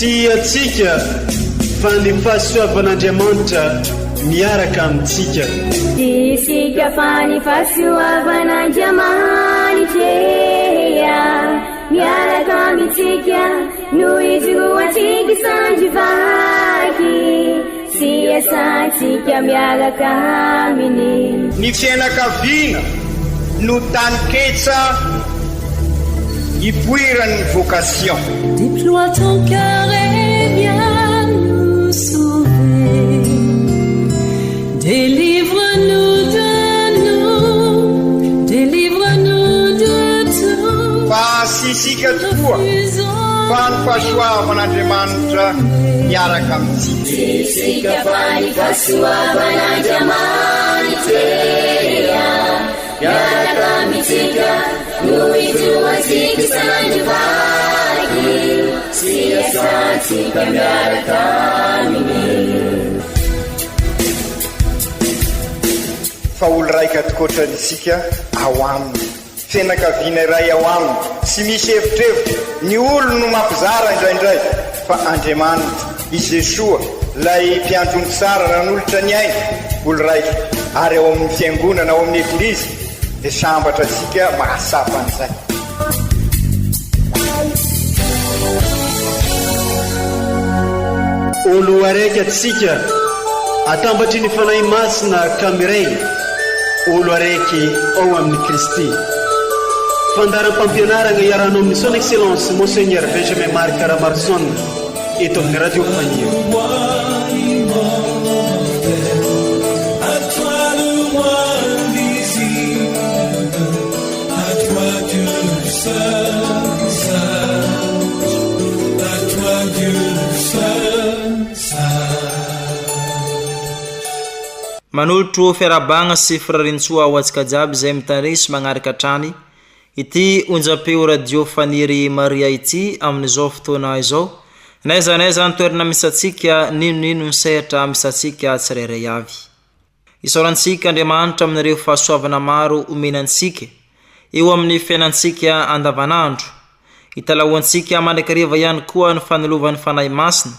Tsy atsika fa ny fahasoavan'Andriamanitra miaraka amintsika. Isika fa ny fahasoavan'Andriamanitra miaraka amintsika no izoatsika sandrivaky sy asantsika miaraka aminy. Ny fianakaviana no taniketsa ipoiran'ny vocation. Déploie ton cœur et viens nous sauver. Délivre-nous de nous, délivre-nous de tout. Fa sisika tokoa fa ny fahasoavan'Andriamanitra miaraka amintsika. Sisika fa ny fahasoavan'Andriamanitra miaraka amintsika no izoatsika sandrivaky sy asantsika miaraka aminy. Fa olo raika atokotrantsika ao aminy, fianakaviana iray ao aminy, tsy misy hevitrevitra. Ny olo no mampizara indraindray, fa Andriamanitra i Jesoa lay mpiandrony tsara nan'olotra ny aina olo raika. Ary ao amin'ny fiangonana, ao amin'ny eglizy dia sambatra antsika mahasapa an'izay. Olo araiky atsika atambatry ny fanahy masina kamiray, olo araiky ao amin'ny Kristy. Fandaram-pampianarana iarano amin'ny son excellence Monseigneur Benjamin Marc Ramarson eto amin'ny radio Fania. Manolotro fiarabagna sy firarintsoa ho antsika jiaby izay mitandresy magnaraka trany ity onjam-peo radio Faniry Maria ity amin'izao fotoana izao. Naiza ny toerana misy atsika ninonino ny sehatra misy atsika tsirairay avy. Isaorantsika Andriamanitra amin'ireo fahasoavana maro omenantsika eo amin'ny fiainantsika andavanandro. Italahoantsika mandrakariva ihany koa ny fanolovan'ny fanahy masina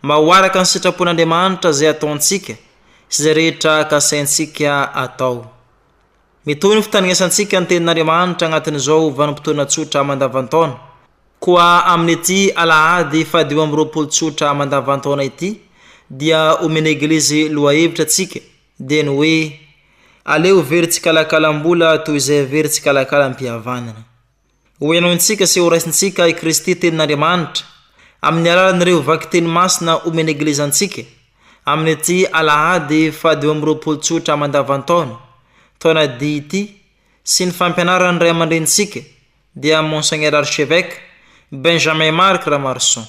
mba ho araka ny sitrapon'Andriamanitra izay ataontsika sy izay rehetra kasaintsika atao. Mitohy ny fitandrinasantsika ny tenin'Andriamanitra agnatin'izao vanim-potoana tsotra mandavantaona. Koa amin'ity alahady 12 tsotra mandavantaona ity dia omena eglizy loahevitra atsika dia ny hoe aleo veritsikala-kalam-bola toy izay veritsikala-kalam-pihavanana. Hoenontsika sy horaisintsika i Kristy tenin'Andriamanitra amin'ny alalan'ireo vaky-teny masina omena eglizy antsika amin'ity alahady 12 tsotra mandavantaona taona dia ity sy ny fampianaran'ny ray aman-drenitsika dia Monseigneur Archevêque Benjamin Marc Ramarson.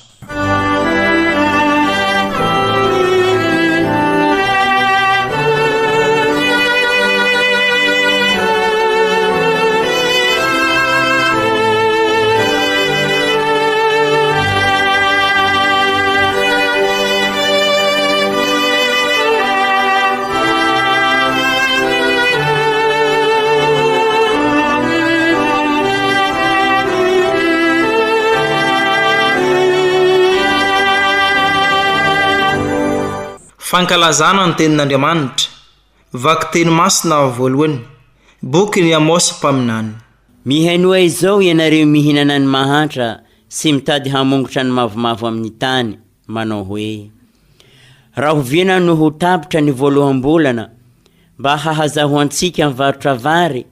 Fankalazana ny tenin'Andriamanitra, vaky teny masina voalohany, boky ny Amosy mpaminany. Mihainoa izao ianareo mihinana ny mahantra sy mitady hamongotra ny mavomavo amin'ny tany, manao hoe raha hoviana no ho tapitra ny voaloham-bolana mba hahazahoantsika mivarotra vary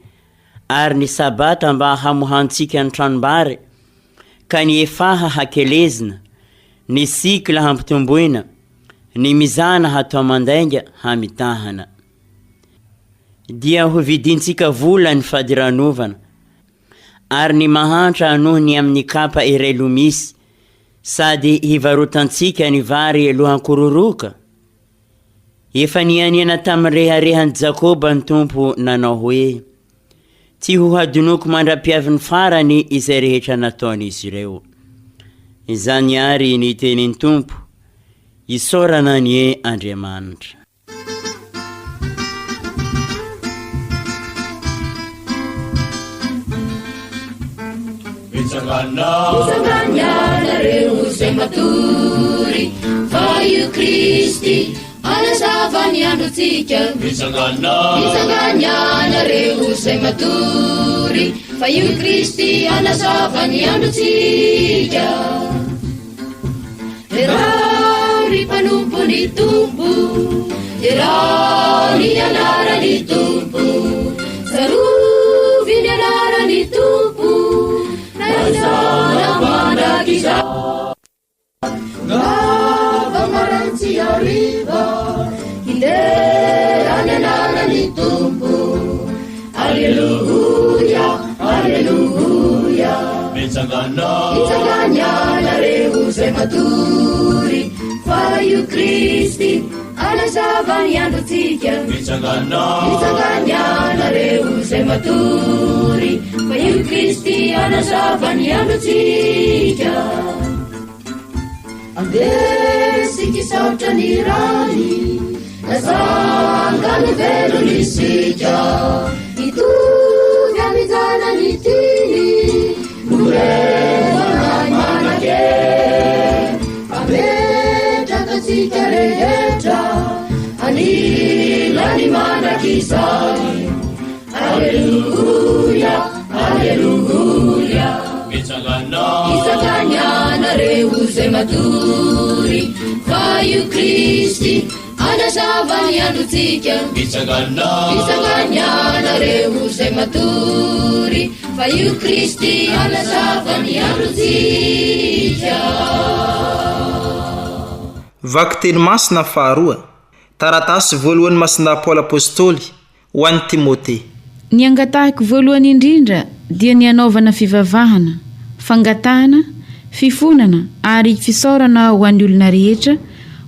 ary ny sabata mba hamohantsika ny tranombary, ka ny efaha hakelezina, ny sikla hampitomboina, ny mizana hatao mandainga hamitahana. Dia ho vidintsika vola ny fadiranovana, ary ny mahantra anohony amin'ny kapa iray lomisy, sady hivarotantsika ny vary lohankororoka. Efa nianiana tamin'ny reharehan'i Jakoba ny tompo nanao hoe tsy ho hadinoko mandra-piavin'ny farany izay rehetra nataon'izy ireo. Izany ary ny tenin'ny tompo, isaorana ny Andriamanitra. Mitsanganyanareo zay matory fa io Kristy anazava ny androtsika. Mitsanganyanareo zay matory fa io Kristy anazava ny androtsika. Era ny mpanompony tompo, era ny anarany tompo, sarovy ny anarany tompo, naizana mandrakizao. Ngava marantsy ariva, hindera ny anarany tompo. Alleluia, alleluia. Mitsanganyanareo zay matory fa io Kristy anazava ny androtsika. Mitsanganyanareo zay matory fa io Kristy anazava ny androtsika. Andesika saotra ny rany, nasangany velony sika. Itovy amijanany tiny, murezanay manake. Ametraka tsika rehetra, anilany mandrakizany. Alleluia, alleluia. Mitsanganyanareo zay matory fa io Kristy anazava ny androtsika. Mitsanganyanareo zay matory fa io Kristy anazava ny androtsika. Vaky teny masina faharoa, taratasy voalohany masina Paoly apôstôly ho an'ny Timote. Ny angatahiko voalohany indrindra dia ny anaovana fivavahana, fangatahana, fifonana ary fisaorana ho an'ny olona rehetra,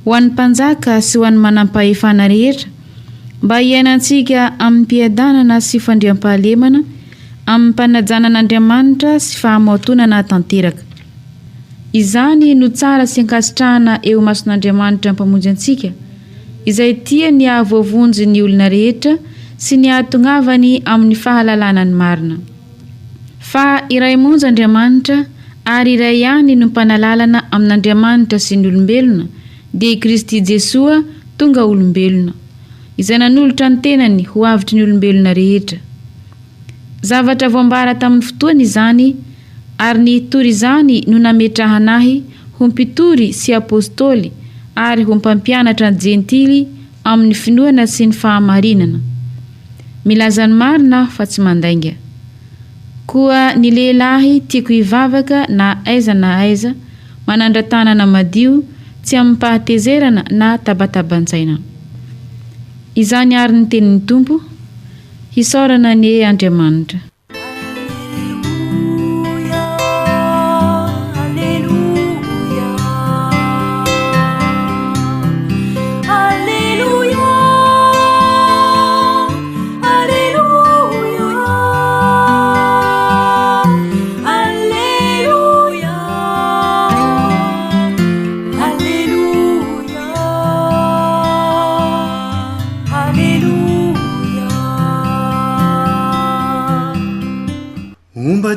ho an'ny mpanjaka sy ho an'ny manampahefana rehetra, mba hiainantsika amin'ny mpiadanana sy fandriam-pahalemana, amin'ny mpanajanan'Andriamanitra sy fahamaotonana tanteraka. Izany no tsara sy ankasitrahana eo mason'Andriamanitra mpamonjy antsika, izay tia ny ahavoavonjy ny olona rehetra sy ny ahatongavany amin'ny fahalalana ny marina. Fa iray monja Andriamanitra ary iray ihany no mpanalalana amin'Andriamanitra sy ny olombelona, dia Kristy Jesoa tonga olombelona, izay nanolotra ny tenany ho avitry ny olombelona rehetra. Zavatra voambara tamin'ny fotoana izany, ary ny tory izany no nametrahanahy ho mpitory sy apôstôly ary ho mpampianatra ny jentily amin'ny finoana sy ny fahamarinana. Milaza ny marina fa tsy mandainga. Koa ny lehilahy tiako hivavaka na aiza, manandra-tanana madio, tsy amin'ny pahatezerana na tabataban-tsaina. Izany ary ny tenin'ny Tompo, hisaorana ny Andriamanitra.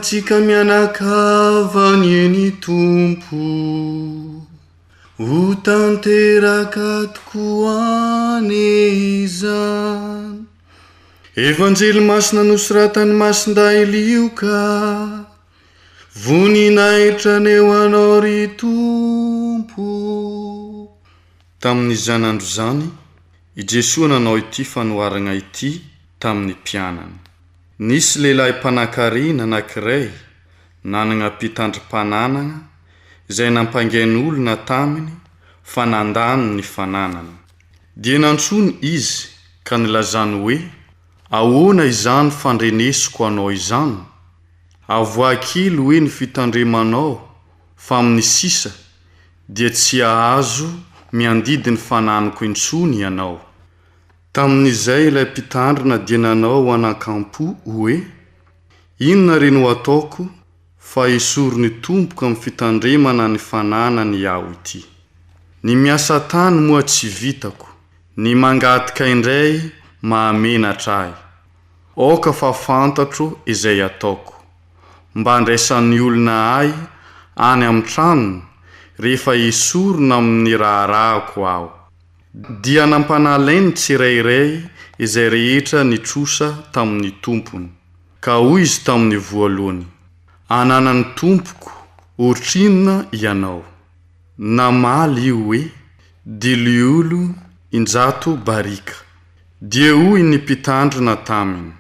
Tsika mianakava ny eny Tompo, ho tanteraka tokoa ane izany. Evanjely masina nosoratany masinday lioka, voninahitra neo anao ry Tompo. Tamin'izany andro zany, i Jesoa nanao ity fanoharana ity tamin'ny mpianany. Nisy lehilahy mpanankarena anankiray nanana mpitandrim-pananana izay nampangain'olona taminy fa nandany ny fananana. Dia nantsony izy ka nilazany hoe, ahoana izany fandrenesiko anao izany? Avoakily hoe ny fitandremanao fa amin'ny sisa dia tsy ahazo miandidy ny fananiko intsony ianao. Tamin'izay ilay mpitandrina dia nanao anan-kampo hoe, inona reny ho ataoko fa hisoro ny tompoka amin'ny fitandremana ny fananany aho ity. Ny miasa tany moa tsy vitako, ny mangatika indray mahamenatra ahy. Oka fa fantatro izay ataoko, mba andraisan'ny olona ay any amin'ny tranony rehefa isorona amin'ny raharahako aho. Dia nampanalainy tsirairay izay rehetra nitrosa tamin'ny tompony, ka hoy izy tamin'ny voalohany: ananany tompoko, ohatrinona ianao? Namaly io hoe diliolo injato barika. Dia hoy ny mpitandrina taminy: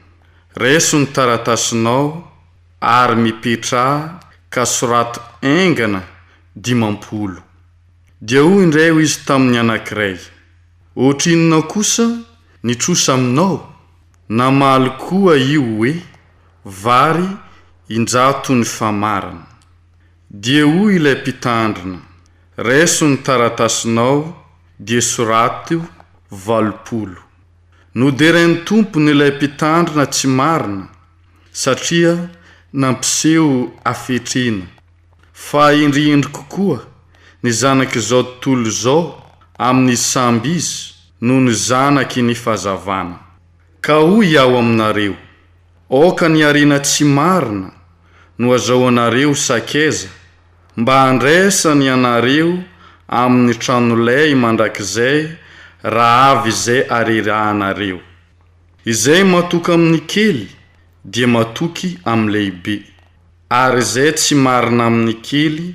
reso ny taratasinao ary mipetraha ka sorato engana 50. Dia hoy indray ho izy tamin'ny anankiray: ohatrinona kosa nitrosa aminao? Namaly koa io hoe vary 100 ny famarana. Dia hoy ilay mpitandrina: reso ny taratasinao dia sorato 80. Noderain'ny tompony ilay mpitandrina tsy marina, satria nampiseho afetrina. Fa indriindry kokoa ny zanak'izao tontolo izao amin'ny samby izy no ny zanaky ny fahazavana. Ka hoy aho aminareo: oka ny arina tsy marina no azahoanareo sakaiza, mba andraisany anareo amin'ny tranolay mandrakizay raha avy izay arerahanareo. Izay matoky amin'ny kely dia matoky amin'ny lehibe, ary izay tsy marina amin'ny kely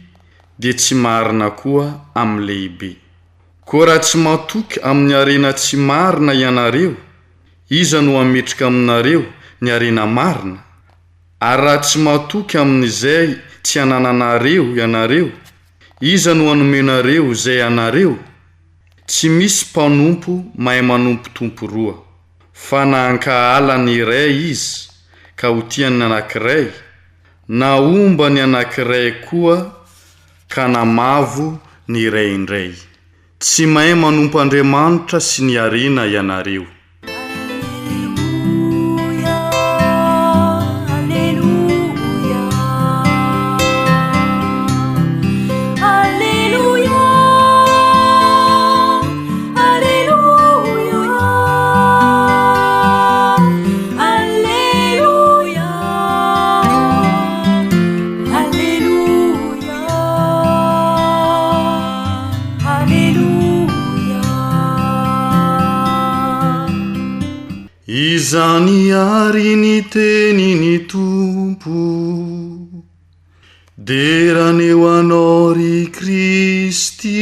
dia tsy marina koa amin'ny lehibe. Koa raha tsy matoky amin'ny arena tsy marina ianareo, iza no ametrika aminareo ny arena marina? Ary raha tsy matoky amin'izay tsy anananareo ianareo, iza no anomenareo izay anareo? Tsy misy mpanompo mahay manompo tompo roa, fa na hankahala ny iray izy ka ho tiany anankiray, na omba ny anankiray koa ka namavo ny iray indray. Tsy mahay manompo Andriamanitra sy ny arena ianareo. Izany ary ny teny ny tompo, deraneo anao ry Kristy.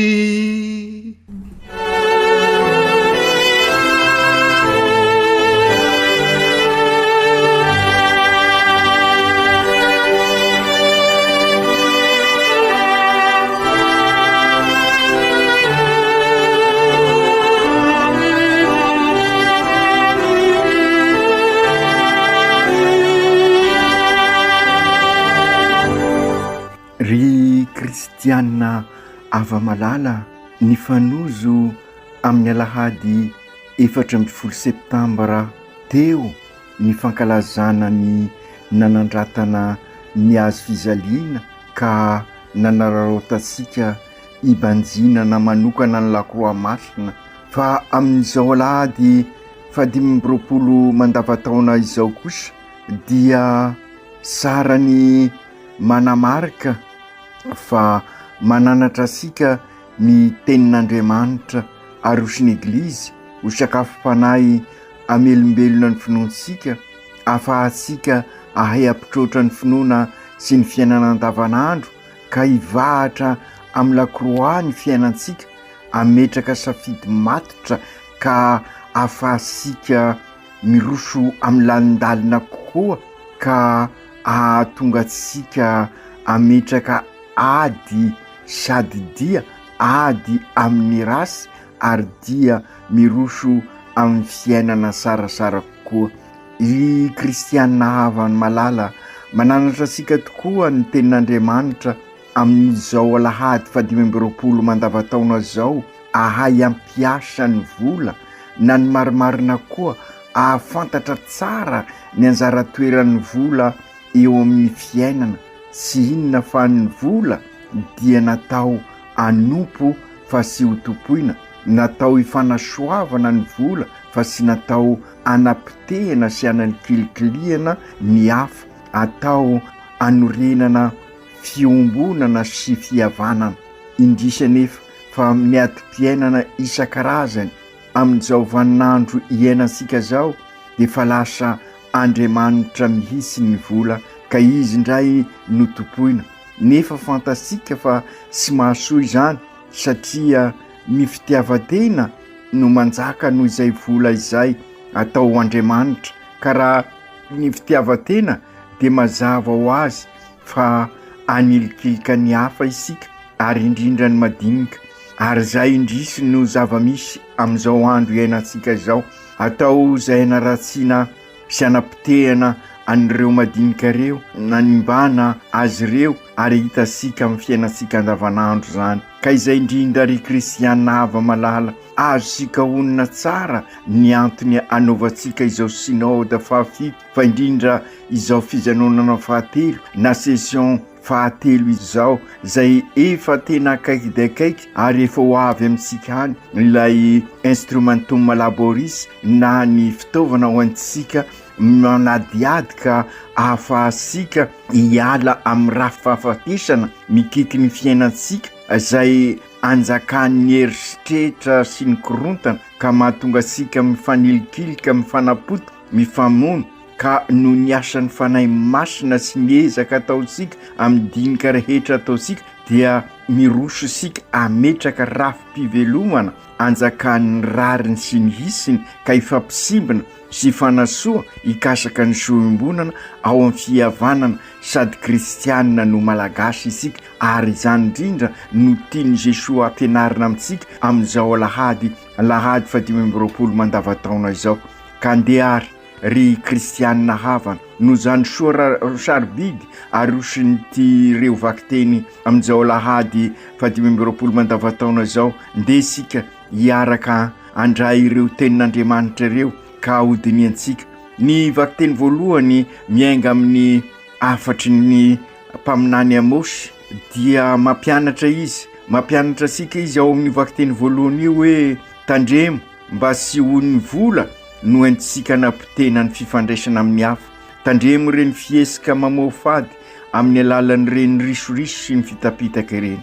Ry kristianina ava-malala, ny fanozo amin'ny alahady 14 septambra teo ny fankalazana ny nanandratana ny azo fizaliana ka nanararotasika ibanjinana manokana ny lakroa masina. Fa amin'izao alahady 15 mandavataona izao kosa dia sarany manamarika fa mananatra sika ny tenin'Andriamanitra arosin'ny Eglizy ho sakafom-panahy amelombelona ny finoantsika, ahafahatsika ahay ampitrotra ny finoana sy ny fiainana andavanandro, ka hivahatra amin'ny lakroa ny fiainantsika, ametraka safidy matotra ka ahafahasika miroso amin'ny lanindalina kokoa, ka ahatonga antsika ametraka ady sady dia ady amin'ny rasy ary dia miroso amin'ny fiainana sarasara kokoa. I kristianina havany malala, mananatra sika tokoa ny tenin'Andriamanitra amin'izao alahady 15 mandavataona zao, ahay ampiasa ny vola na ny marimarina koa, ahafantatra tsara ny anjara toeran'ny vola eo amin'ny fiainana. Sy inona fa ny vola dia natao anompo fa sy ho topoina, natao ifanasoavana ny vola fa sy natao anapitehana sy anakilikiliana ny hafa, atao anorenana fiombonana sy fihavanana. Indrisa nefa fa miati-piainana isan-karazany amin'izao vaninandro iainantsika zao dia fa lasa Andriamanitra mihitsy ny vola ka izy indray no topoina. Nefa fantasika fa sy mahasoa izany satria ny fitiavan-tena no manjaka noho izay vola izay atao Andriamanitra. Ka raha ny fitiavan-tena dia mazava ho azy fa anilikilika ny hafa isika ary indrindra ny madinika. Ary zay indrisy no zava-misy amin'izao andro iainantsika izao. Atao izay anaratsiana sy anapitehana an'ireo madinika reo nanimbana azy reo ary hitasika amin'ny fiainantsika andavanandro zany. Ka izay indrindra ry kristianina hava malala azo sika onina tsara ny antony anaovantsika izao synode fahafito fa indrindra izao fijanonana fahatelo na session fahatelo izao zay efa tena akaiky dia akaiky ary efa ho avy amintsika hany ilay instrumentum laboris na ny fitaovana ho antsika manadiady ka ahafahasika hiala amin'ny raha fahafatesana mikiky ny fiainantsika zay anjakan'ny eritreritra sy ny korontana ka mahatonga asika mifanilikilika mifanapoto mifamono ka no ny asan'ny fanahy masina sy ny ezaka ataosika amin'ny dinika rehetra ataosika dia miroso sika ametraka rafi-pivelomana anjakan'ny rariny sy ny hisiny ka ifampisimbana sy fanasoa ikasaka ny soembonana ao amin'ny fihavanana sady kristianina no malagasy isika ary izany indrindra no tiany Jesosy ampianarina amintsika amin'izao lahady 520 mandavataona izao. Ka andehary ry kristianina havana no zany soa sarobidy arosiny ty reo vakiteny amin'izao lahady 520 mandavataona izao ndesika hiaraka andray ireo tenin'Andriamanitra ireo ka ahodiniantsika. Ny vakiteny voalohany miainga amin'ny afatry ny mpaminany Amosy dia mampianatra sika izy ao amin'ny vakiteny voalohany io hoe tandremo mba sy hony vola no entsika napitena ny fifandraisana amin'ny hafa. Tandremo reny fiesika mamofady amin'ny alalan'ny reny risoriso sy ny fitapitaka ireny.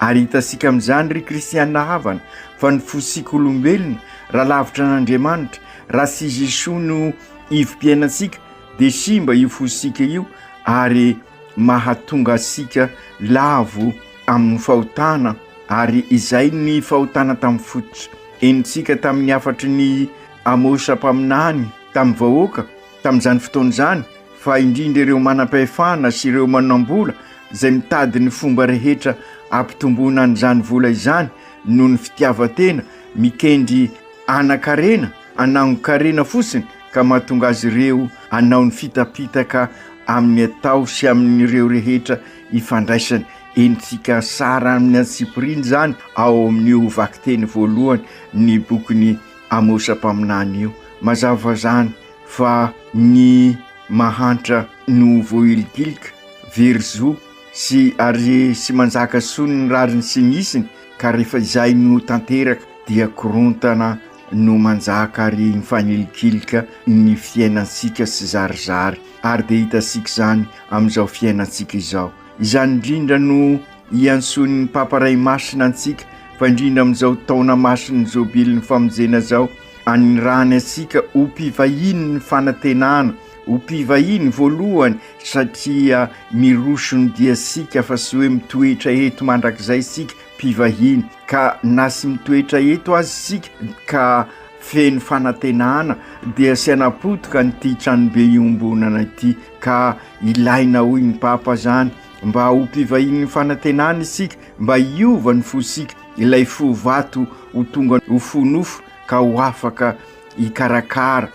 Ary hitasika amin'izany ry kristianina havana fa ny fosika olombelona raha lavitra n'Andriamanitra raha sy Jesosy no ivim-piainantsika dia simba io fosika io ary mahatonga asika lavo amin'ny fahotana ary izay ny fahotana tamin'ny fototra. Enitsika tamin'ny afatry ny Amosy mpaminany tamin'ny vahoaka tamin'izany fotoana izany fa indrindra ireo manam-pahefana sy ireo manambola izay mitady ny fomba rehetra ampitombona an'izany vola izany noho ny fitiavan-tena mikendry anan-karena anango-karena fotsiny ka mahatonga azy ireo anao ny fitapitaka amin'ny atao sy amin'ireo rehetra ifandraisany. Enitsika sara amin'ny Antsipiriny zany ao amin'io vakiteny voalohany ny bokiny Amosy mpaminany io. Mazava zany fa ny mahantra no voailikilika verzo sy ary sy manjaka soniny rariny sy nisiny ka rehefa izay no tanteraka dia korontana no manjaka ary mifanilikilika ny fiainantsika sy zarizary ary dia hitasika zany amin'izao fiainantsika izao. Izany indrindra no ianson'ny paparay masina antsika fa indrindra amin'izao taona masiny zobilin'ny famonjena zao anirany asika ho mpivahiny ny fanantenana ho mpivahiny voalohany satria miroso ny diasika fa sy hoe mitoetra eto mandrakizay sika mpivahiny ka na sy mitoetra eto azy sika ka feno fanantenana dia sy anapotoka nyty tranobe iombonana ity ka ilaina hoy ny papa zany mba ho mpivahiny ny fanantenana isika mba hiova ny fosika ilay fo vato ho tonga ho fonofo ka ho afaka hikarakara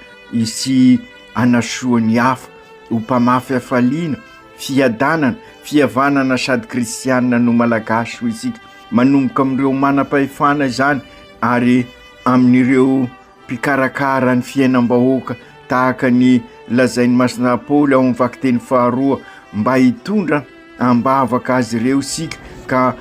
sy anasoa ny hafa ho mpamafy hafaliana fiadanana fihavanana sady kristianina no malagasy ho isika manomboka amin'ireo manam-pahefana zany ary amin'ireo mpikarakara ny fiainam-bahoaka tahaka ny lazain'ny masina Paoly ao amin'ny vakiteny faharoa mba hitondra ambavaka azy ireo sika ka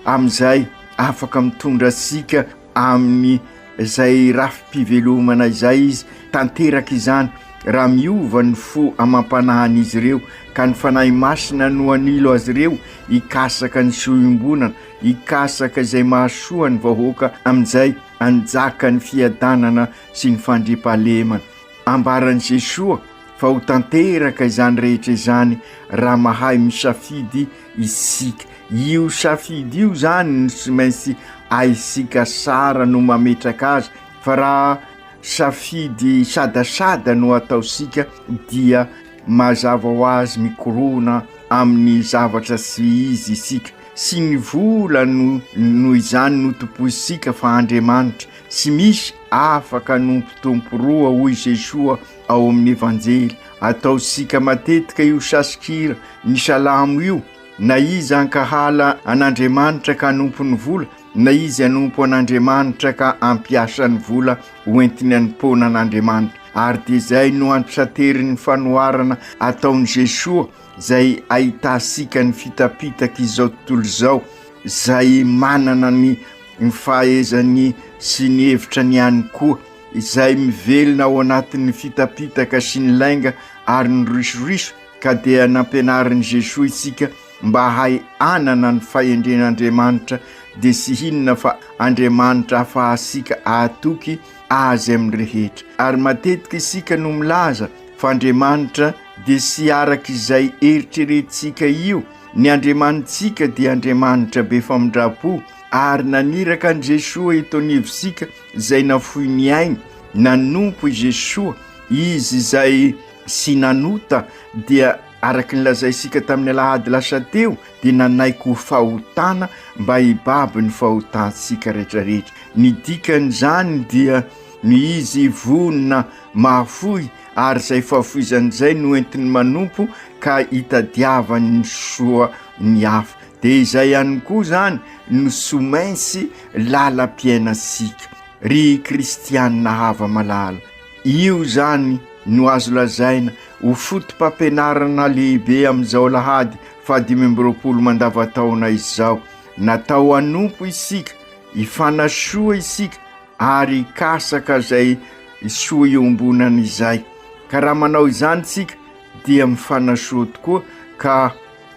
amin'izay afaka mitondra sika amin'ny izay rafi-pivelomana izay izy tanteraka izany raha miova ny fo amam-panahany izy ireo ka ny fanahy masina no anilo azy ireo ikasaka ny soimbonana, ikasaka izay mahasoa ny vahoaka amin'izay anjaka ny fiadanana sy ny fandriampahalemana. Ambaran'i Jesosy fa ho tanteraka izany rehetra izany raha mahay misafidy isika. Io safidy io zany no tsy maintsy aisika sara no mametraka azy, fa raha safidy sadasada no ataosika dia mazava ho azy mikorona amin'ny zavatra sy izy isika. Sy ny vola no izany no tompoisika fa Andriamanitra. Sy misy afaka nompitompo roa hoy Jesosy ao amin'ny evanjely. Ataosika matetika io sasikira ny salamo io, na izy ankahala an'Andriamanitra ka anompo ny vola, na izy anompo an'Andriamanitra ka ampiasa ny vola hoentiny anompoana an'Andriamanitra. Ary dia izay no ampisateriny fanoharana ataon'i Jesosy zay ahitasika ny fitapitaka izao tontolo izao, zay manana ny fahaizany sy ny hevitra ny ihany koa, izay mivelona ao anatin'ny fitapitaka sy ny lainga ary ny risoriso, ka dia nampianarin'i Jesosy isika mba hay anana ny fahendren'Andriamanitra, dia sy hinona fa Andriamanitra ahafahasika ahatoky azy amin'ny rehetra. Ary matetika isika no milaza fa Andriamanitra dia sy araka izay eritreretintsika io. Ny Andriamanitsika dia Andriamanitra be famindrapo, ary naniraka an' Jesosy eto anivosika izay nafoy ny ainy, nanompo i Jesosy, izy izay sy nanota dia araka nylazaisika tamin'ny alahady lasa teo dia nanaiko ho fahotana mba hibaby ny fahotantsika rehetrarehetra. Ny dikan'izany dia ny izy vonona mahafoy ary izay fahafoizan'izay no entiny manompo ka hitadiavany ny soa ny hafa. Dia izay ihany koa zany no somaintsy lalam-piainasika ry kristianina hava malala. Io zany no azo lazaina ho fotom-pampianarana lehibe amin'izao lahady 2020 mandavataona izao. Natao anompo isika, ifanasoa isika ary ikasaka zay soa iombonana izay. Ka raha manao izany isika dia mifanasoa tokoa ka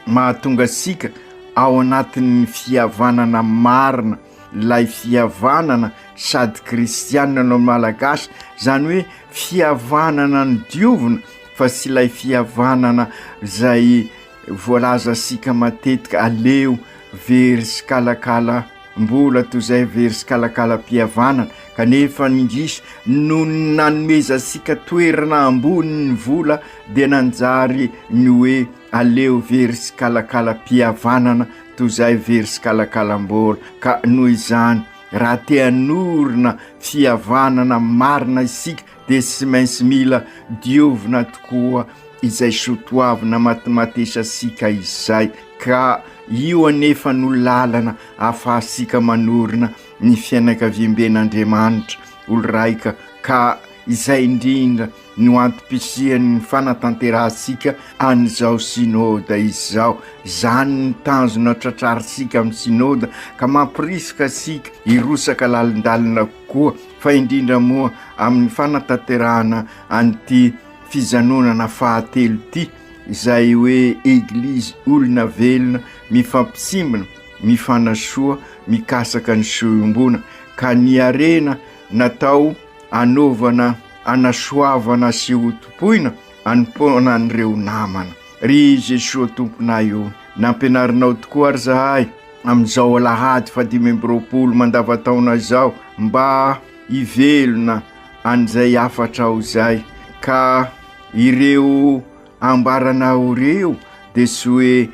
mahatonga sika ao anatin'ny fihavanana marina, lay fihavanana sady kristianina no malagasy, zany hoe fihavanana ny diovina fa sy lay fihavanana zay voalaza sika matetika aleo very sy kalakala mbola toy izay very sy kalakala-pihavanana, kanefa nindrisy no nanomeza sika toerana ambony ny vola dia nanjary ny hoe aleo very sy kalakala-pihavanana toy izay very sy kalakalam-bola. Ka noho izany raha te hanorina fihavanana marina isika dia sy maintsy mila diovina tokoa izay sotoavina matimatesa sika izay, ka io anefa no lalana ahafahasika manorina ny fianakaviam-ben'Andriamanitra olo raika. Ka izay indrindra no antom-pisian'ny fanatanterahasika an'izao sinôda izao. Zany ny tanjona tratrarisika amin'ny sinôda ka mampirisika sika hirosaka lalindalina kokoa, fa indrindra moa amin'ny fanatanterahana an'ity fijanonana fahatelo ty, izay hoe eglizy olona velona mifampisimbona, mifanasoa, mikasaka ny soiombona. Ka ny arena natao anovana, anasoavana sy hotompoina anompoana an'ireo namana. Ry Jesosy tomponay io, nampianarinao tokoa ary zahay amin'izao alahady 2020 mandavataona izao mba hivelona an'izay afatrao izay. Ka ireo ambaranao ireo dia sy hoe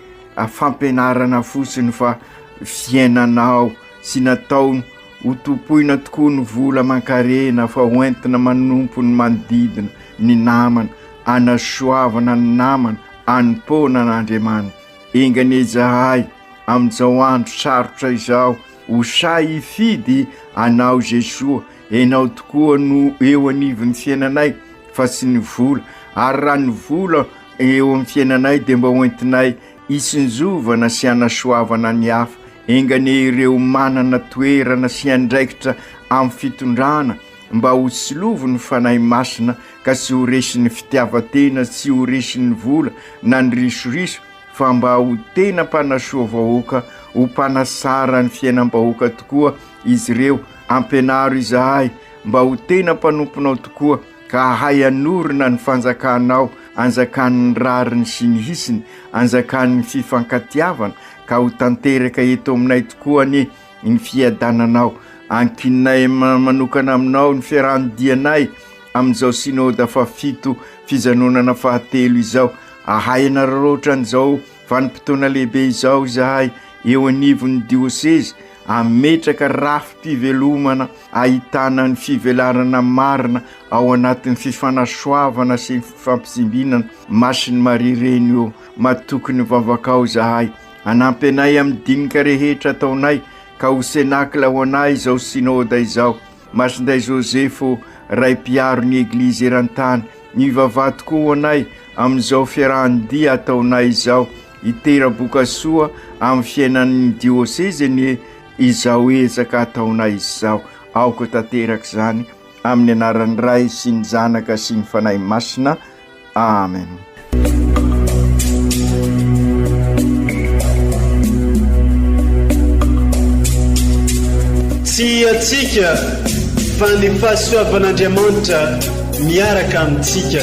fampianarana fotsiny fa fiainanao, sy natao ho tompoina tokoa ny vola mankarena fa hoentina manompo ny manodidina ny namana, anasoavana ny namana, anompona an'Andriamanitra. Engane zahay amin'izao andro sarotra izao ho say hifidy anao Jesosy, enao tokoa no eo anivon'ny fiainanay fa sy ny vola. Ary raha ny vola eo amin'ny fiainanay dia mba hoentinay isinjovana sy anasoavana ny hafa. Engane ireo manana toerana sy andraikitra amin'ny fitondrana mba ho silovo ny fanahy masina ka sy ho resin'ny fitiavatena sy ho resin'ny vola na ny risoriso fa mba ho tena mpanasoa vahoaka ho mpanasara ny fiainam-bahoaka tokoa izy ireo ampianaro izahay mba ho tena mpanomponao tokoa ka ahay anorina ny fanjakanao anjakan'ny rariny sy ny hisiny anjakan'ny fifankatiavana ka ho tanteraka eto aminay tokoa ny fiadananao ankininay manokana aminao ny fiarahanidianay amin'izao synôda fa 7 fijanonana fahatelo izao ahay anararoatra an'izao vanim-potoana lehibe izao izahay eo anivon'ny dioseze ametraka rafi-pivelomana ahitana ny fivelarana marina ao anatin'ny fifanasoavana sy ny fifampisimbinana masiny marireny eo matokony vavakao zahay anampy anay amin'ny dinika rehetra ataonay ka ho senakla ho anay izao synôda izao masinday josefo ray mpiaro ny eglizy eran-tany ny vavahto koa ho anay amin'izao fiarahanidia ataonay izao itera-boka soa amin'ny fiainan'ny dioseze ny izao ezaka ataonay izao aoko tanteraka izany amin'ny anaran'ny ray sy ny zanaka sy ny fanahy masina amen. Tsy atsika fa ny fahasoavan'Andriamanitra miaraka amintsika.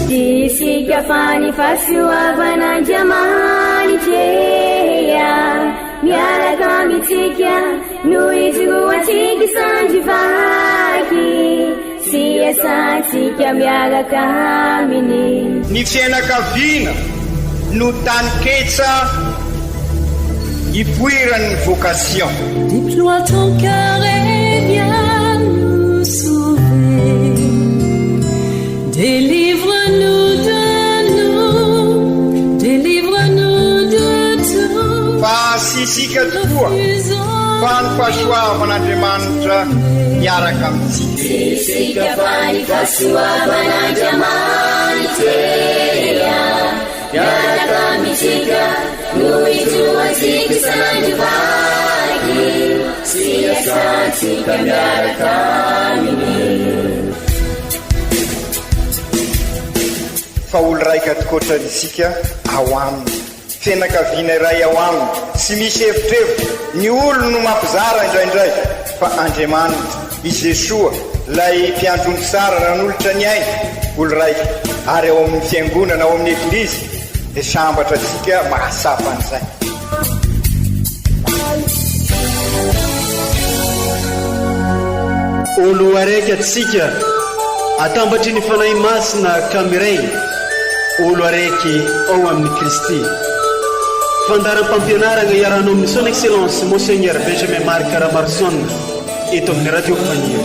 Isika fa ny fahasoavan'Andriamanitra miaraka amintsika no izoatsika sandrivaky sy asantsika miaraka aminy. Ny fianakaviana no taniketsa ipoiran'ny vocation. Déploie ton cœur et viens nous sauver. Délivre-nous de nous, délivre-nous de tout. Fa sisika tokoa fa ny fahasoavan'Andriamanitra miaraka amintsika. Sisika fa ny fahasoavan'Andriamanitra miaraka amintsika no izoatsika sandrivaky sy asantsika miaraka aminy. Fa olo raika tokoatranisika ao aminy fianakaviana iray ao aminy sy misy hevitrevitra ny olo no mampizara indraindray fa Andriamanitra i Jesoa lay mpiandrony tsara ranolotra ny aina olo raika ary ao amin'ny fiangonana ao amin'ny eglizy dia sambatra tsika mahasapan'izay. Olo araiky atsika atambatry ny fanahy masina kamiray olo araiky ao amin'ny Kristy. Fandaram-pampianarana iaranao amin'ny son excellence Monseigneur Benjamin Marc Ramarson eto amin'ny radio Fania.